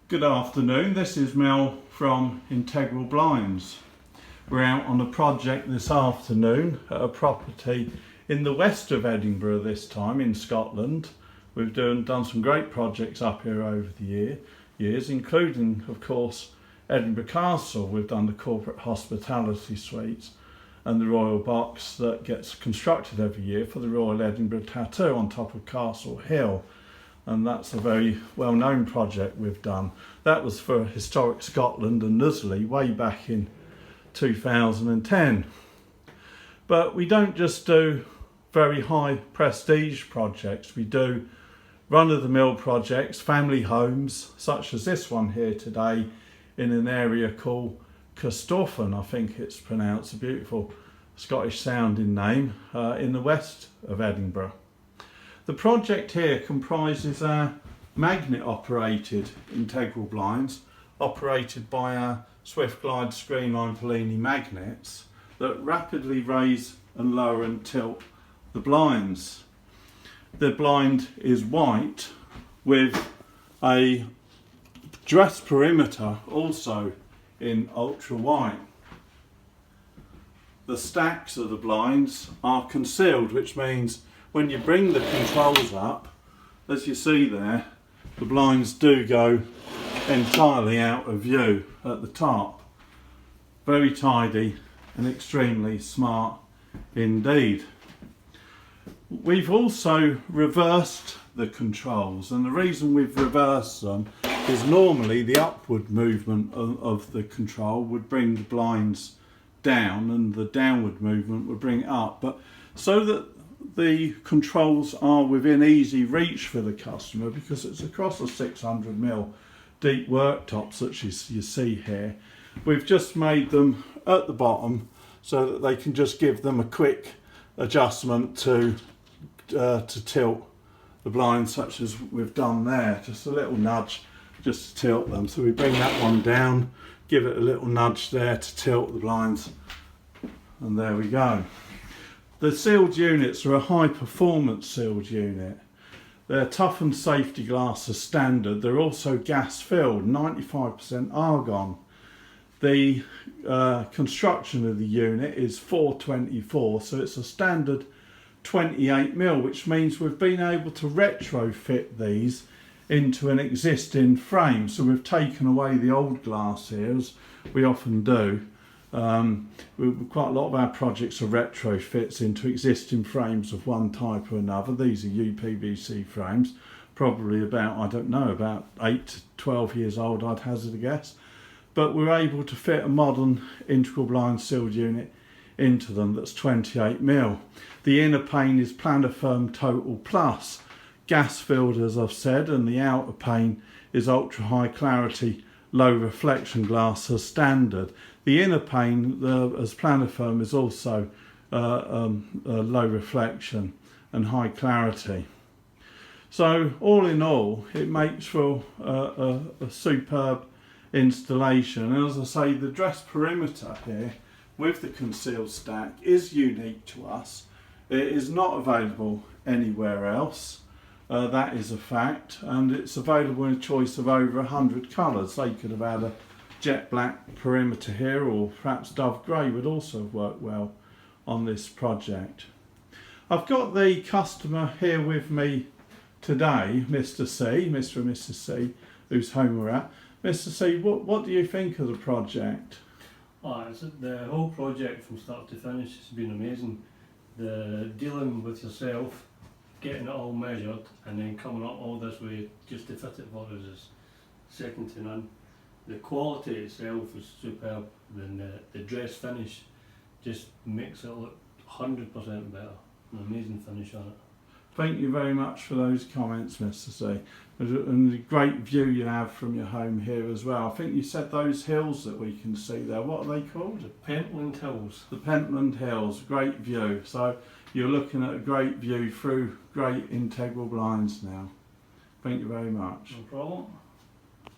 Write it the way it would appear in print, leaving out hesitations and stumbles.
Good afternoon, this is Mel from IntegralBlinds. We're out on a project this afternoon at a property in the west of Edinburgh this time, in Scotland. We've done some great projects up here over the years, including of course Edinburgh Castle. We've done the corporate hospitality suites and the royal box that gets constructed every year for the Royal Edinburgh Tattoo on top of Castle Hill. And that's a very well-known project we've done. That was for Historic Scotland and Knowsley way back in 2010. But we don't just do very high prestige projects, we do run-of-the-mill projects, family homes, such as this one here today in an area called Corstorphine, I think it's pronounced, a beautiful Scottish sounding name, in the west of Edinburgh. The project here comprises our magnet operated integral blinds operated by our Swift Glide Screenline Pellini magnets that rapidly raise and lower and tilt the blinds. The blind is white with a dress perimeter also in ultra white. The stacks of the blinds are concealed, which means when you bring the controls up, as you see there, the blinds do go entirely out of view at the top. Very tidy and extremely smart indeed. We've also reversed the controls, and the reason we've reversed them is normally the upward movement of the control would bring the blinds down and the downward movement would bring it up, but so that the controls are within easy reach for the customer, because it's across a 600mm deep worktop such as you see here, we've just made them at the bottom so that they can just give them a quick adjustment to tilt the blinds, such as we've done there, just a little nudge just to tilt them. So we bring that one down, give it a little nudge there to tilt the blinds, and there we go. The sealed units are a high performance sealed unit. They're toughened safety glass as standard. They're also gas filled, 95% argon. The construction of the unit is 424, so it's a standard 28mm, which means we've been able to retrofit these into an existing frame. So we've taken away the old glass here, as we often do. Quite a lot of our projects are retrofits into existing frames of one type or another. These are UPVC frames, probably about, I don't know, about 8 to 12 years old, I'd hazard a guess. But we're able to fit a modern integral blind sealed unit into them that's 28mm. The inner pane is Planarfirm Total Plus, gas filled as I've said, and the outer pane is ultra high clarity low reflection glass as standard. The inner pane, as Planarfirm, is also low reflection and high clarity. So all in all, it makes for a superb installation. And as I say, the dress perimeter here with the concealed stack is unique to us. It is not available anywhere else. That is a fact, and it's available in a choice of over 100 colours. They could have had a jet black perimeter here, or perhaps dove grey would also have worked well on this project. I've got the customer here with me today, Mr. C, Mr. and Mrs. C, whose home we're at. Mr. C, what do you think of the project? The whole project from start to finish has been amazing. The dealing with yourself, getting it all measured and then coming up all this way just to fit it for us is second to none. The quality itself is superb, and the dress finish just makes it look 100% better. An amazing finish on it. Thank you very much for those comments, Mr. C. And the great view you have from your home here as well. I think you said those hills that we can see there, what are they called? The Pentland Hills. The Pentland Hills, great view. So you're looking at a great view through great integral blinds now. Thank you very much. No problem.